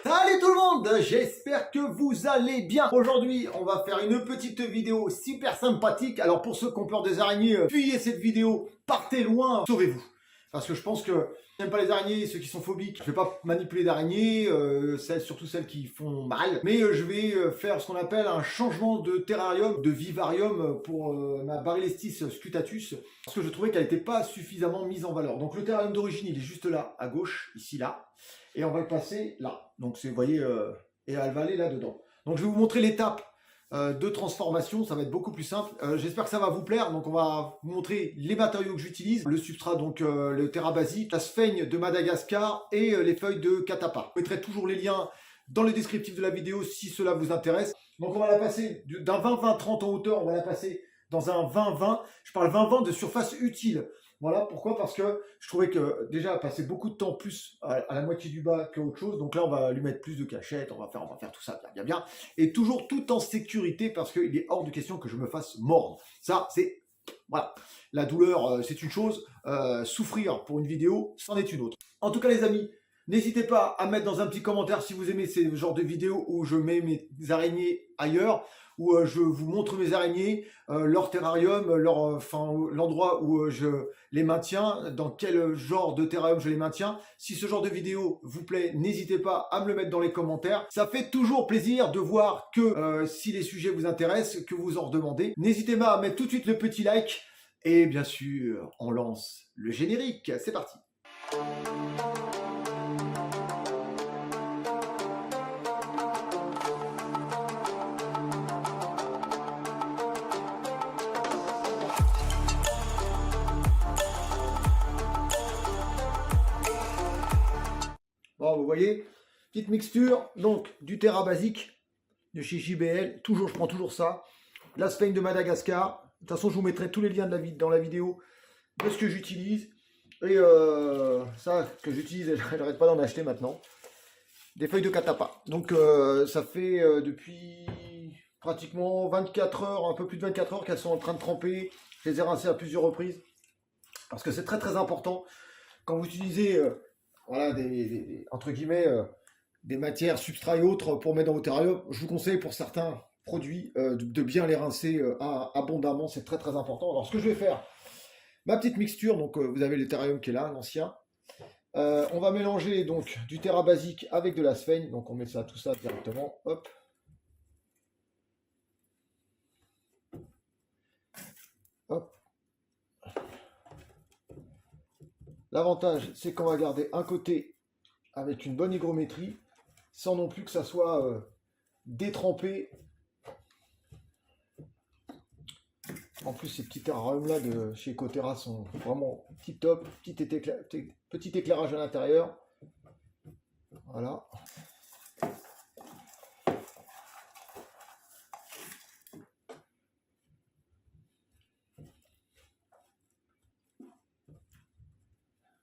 Salut tout le monde, j'espère que vous allez bien. Aujourd'hui, on va faire une petite vidéo super sympathique. Alors pour ceux qui ont peur des araignées, fuyez cette vidéo, partez loin, sauvez-vous. Parce que je pense que j'aime pas les araignées, ceux qui sont phobiques. Je vais pas manipuler d'araignées, surtout celles qui font mal. Mais je vais faire ce qu'on appelle un changement de terrarium, de vivarium pour ma Bacillestis scutatus. Parce que je trouvais qu'elle n'était pas suffisamment mise en valeur. Donc le terrarium d'origine, il est juste là, à gauche, ici, là. Et on va le passer là. Donc c'est, vous voyez, et elle va aller là-dedans. Donc je vais vous montrer l'étape de transformation, ça va être beaucoup plus simple. J'espère que ça va vous plaire. Donc on va vous montrer les matériaux que j'utilise. Le substrat, donc le terra basique, la sphaigne de Madagascar et les feuilles de catapa. Je mettrai toujours les liens dans le descriptif de la vidéo si cela vous intéresse. Donc on va la passer d'un 20-20-30 en hauteur, on va la passer dans un 20-20. Je parle 20-20 de surface utile. Voilà, pourquoi? Parce que je trouvais que déjà elle passait beaucoup de temps plus à la moitié du bas qu'autre chose. Donc là, on va lui mettre plus de cachette, on va faire tout ça bien. Et toujours tout en sécurité parce qu'il est hors de question que je me fasse mordre. Ça, c'est... Voilà. La douleur, c'est une chose. Souffrir pour une vidéo, c'en est une autre. En tout cas, les amis, n'hésitez pas à mettre dans un petit commentaire si vous aimez ces genres de vidéos où je mets mes araignées ailleurs, où je vous montre mes araignées, leur terrarium, l'endroit où je les maintiens, dans quel genre de terrarium je les maintiens. Si ce genre de vidéo vous plaît, n'hésitez pas à me le mettre dans les commentaires. Ça fait toujours plaisir de voir que si les sujets vous intéressent, que vous en redemandez. N'hésitez pas à mettre tout de suite le petit like. Et bien sûr, on lance le générique. C'est parti. Bon, vous voyez, petite mixture, donc du terra basique de chez JBL, je prends toujours ça, la sphaigne de Madagascar, de toute façon je vous mettrai tous les liens dans la vidéo de ce que j'utilise, et ça que j'utilise, j'arrête pas d'en acheter maintenant, des feuilles de catapa. Donc ça fait depuis pratiquement 24 heures, un peu plus de 24 heures qu'elles sont en train de tremper, je les ai rincées à plusieurs reprises, parce que c'est très important, quand vous utilisez... voilà, entre guillemets, des matières, substrats et autres pour mettre dans vos terrariums. Je vous conseille pour certains produits de bien les rincer abondamment, c'est très important. Alors ce que je vais faire, ma petite mixture, donc vous avez le terrarium qui est là, l'ancien. On va mélanger donc du terra basique avec de la sphaigne, donc on met ça, tout ça directement, hop. Hop. L'avantage, c'est qu'on va garder un côté avec une bonne hygrométrie, sans non plus que ça soit détrempé. En plus, ces petits terrariums là de chez Ecotera sont vraiment tip top, petit éclairage à l'intérieur. Voilà.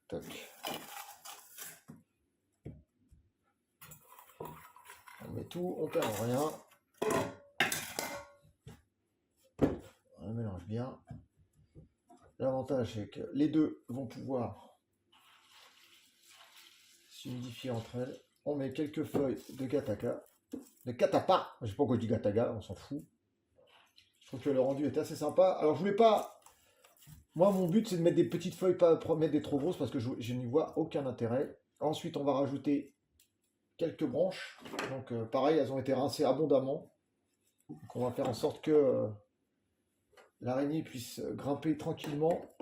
Tac. On met tout, on perd rien. On mélange bien. L'avantage, c'est que les deux vont pouvoir s'humidifier entre elles. On met quelques feuilles de catapa. Je sais pas pourquoi je dis gataga, on s'en fout. Je trouve que le rendu est assez sympa. Alors je voulais pas... Moi, mon but, c'est de mettre des petites feuilles, pas mettre des trop grosses, parce que je n'y vois aucun intérêt. Ensuite, on va rajouter quelques branches. Donc pareil, elles ont été rincées abondamment. Donc on va faire en sorte que l'araignée puisse grimper tranquillement,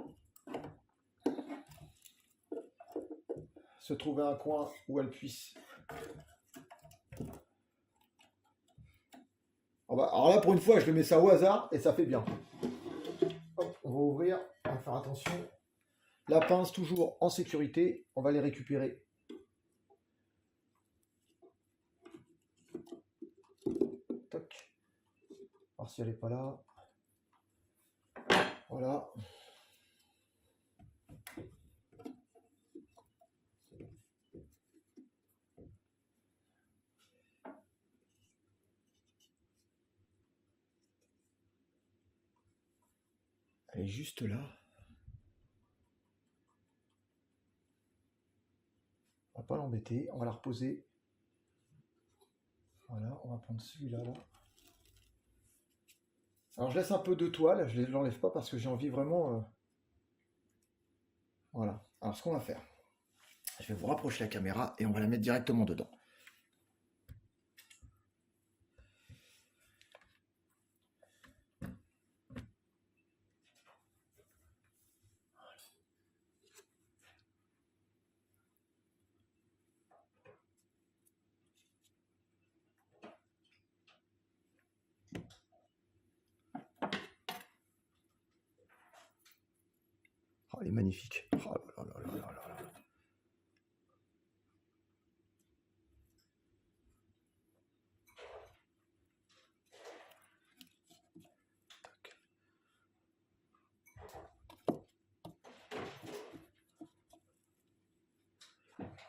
se trouver un coin où elle puisse... Alors là, pour une fois, je mets ça au hasard et ça fait bien. Hop, on va ouvrir, on va faire attention. La pince toujours en sécurité, on va les récupérer. Toc. Alors si elle n'est pas là. Voilà. Elle est juste là. On va pas l'embêter, on va la reposer Voilà, on va prendre celui-là. Là. Alors je laisse un peu de toile, je ne l'enlève pas parce que j'ai envie vraiment... Voilà, alors ce qu'on va faire, je vais vous rapprocher la caméra et on va la mettre directement dedans. Oh, elle est magnifique. Oh là là là là là là là.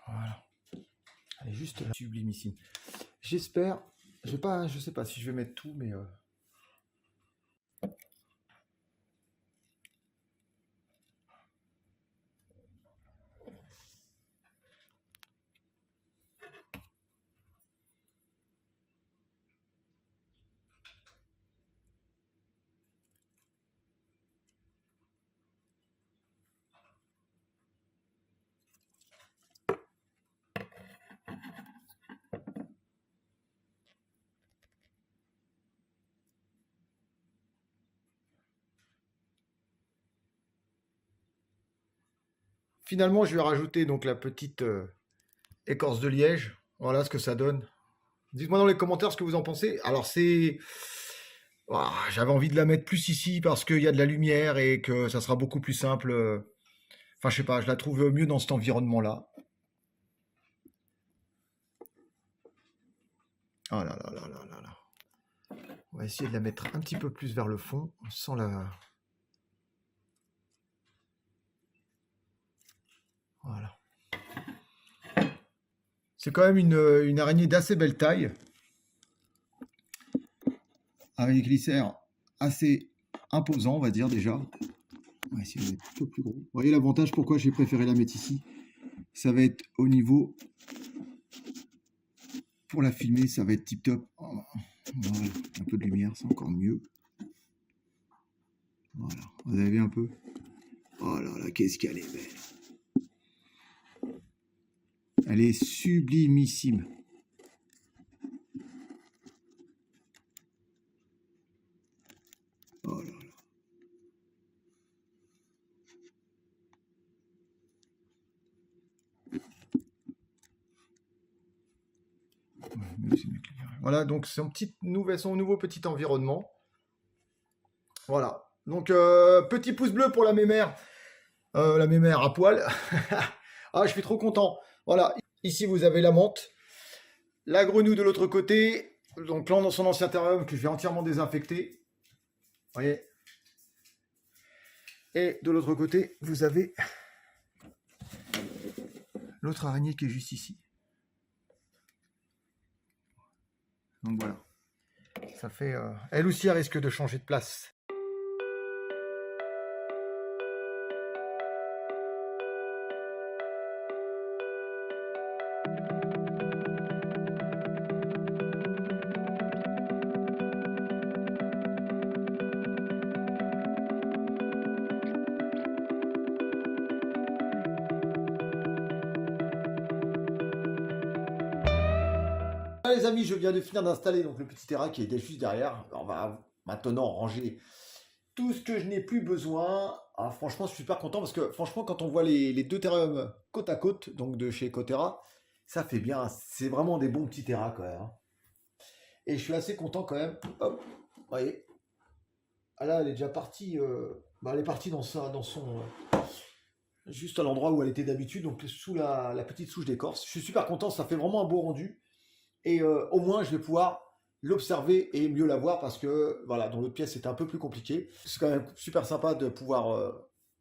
Voilà. Elle est juste là. Sublimissime. J'espère. Je sais pas si je vais mettre tout, mais. Finalement, je vais rajouter donc la petite écorce de liège. Voilà ce que ça donne. Dites-moi dans les commentaires ce que vous en pensez. Alors c'est... Oh, j'avais envie de la mettre plus ici parce qu'il y a de la lumière et que ça sera beaucoup plus simple. Enfin, je sais pas, je la trouve mieux dans cet environnement-là. Oh là là là là là là. On va essayer de la mettre un petit peu plus vers le fond, sans la... Voilà. C'est quand même une araignée d'assez belle taille. Avec des glycères assez imposants, on va dire déjà. On va essayer de mettre un peu plus gros. Vous voyez l'avantage pourquoi j'ai préféré la mettre ici. Ça va être au niveau... Pour la filmer, ça va être tip top. Voilà. Un peu de lumière, c'est encore mieux. Voilà, vous avez vu un peu. Oh là là, qu'est-ce qu'elle est belle. Elle est sublimissime. Oh là là. Voilà, donc son nouveau petit environnement. Voilà. Donc, petit pouce bleu pour la mémère. La mémère à poil. Ah, je suis trop content. Voilà. Ici, vous avez la menthe. La grenouille de l'autre côté. Donc là, dans son ancien terrarium que je vais entièrement désinfecter. Vous voyez. Et de l'autre côté, vous avez l'autre araignée qui est juste ici. Donc voilà. Ça fait... elle aussi, elle risque de changer de place. Les amis, je viens de finir d'installer donc le petit terrain qui est juste derrière. On va maintenant ranger tout ce que je n'ai plus besoin. Ah, franchement, je suis super content parce que franchement, quand on voit les deux terrariums côte à côte, donc de chez Cotera, ça fait bien. C'est vraiment des bons petits terrains quand même. Hein. Et je suis assez content quand même. Hop, vous voyez. Ah là, elle est déjà partie. Elle est partie dans son juste à l'endroit où elle était d'habitude, donc sous la petite souche d'écorce. Je suis super content. Ça fait vraiment un beau rendu. Et au moins, je vais pouvoir l'observer et mieux la voir parce que, voilà, dans l'autre pièce, c'était un peu plus compliqué. C'est quand même super sympa de pouvoir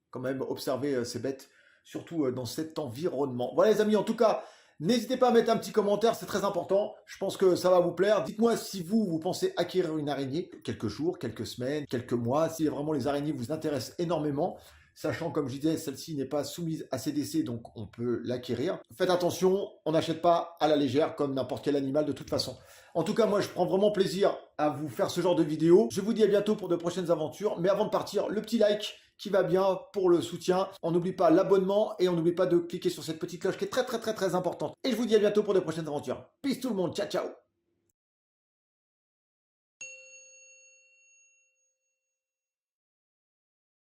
quand même observer ces bêtes, surtout dans cet environnement. Voilà les amis, en tout cas, n'hésitez pas à mettre un petit commentaire, c'est très important. Je pense que ça va vous plaire. Dites-moi si vous pensez acquérir une araignée, quelques jours, quelques semaines, quelques mois, si vraiment les araignées vous intéressent énormément. sachant, comme je disais, celle-ci n'est pas soumise à CDC, donc on peut l'acquérir. Faites attention, on n'achète pas à la légère comme n'importe quel animal de toute façon. En tout cas, moi, je prends vraiment plaisir à vous faire ce genre de vidéo. Je vous dis à bientôt pour de prochaines aventures, mais avant de partir, le petit like qui va bien pour le soutien. On n'oublie pas l'abonnement et on n'oublie pas de cliquer sur cette petite cloche qui est très importante. Et je vous dis à bientôt pour de prochaines aventures. Peace tout le monde, ciao ciao.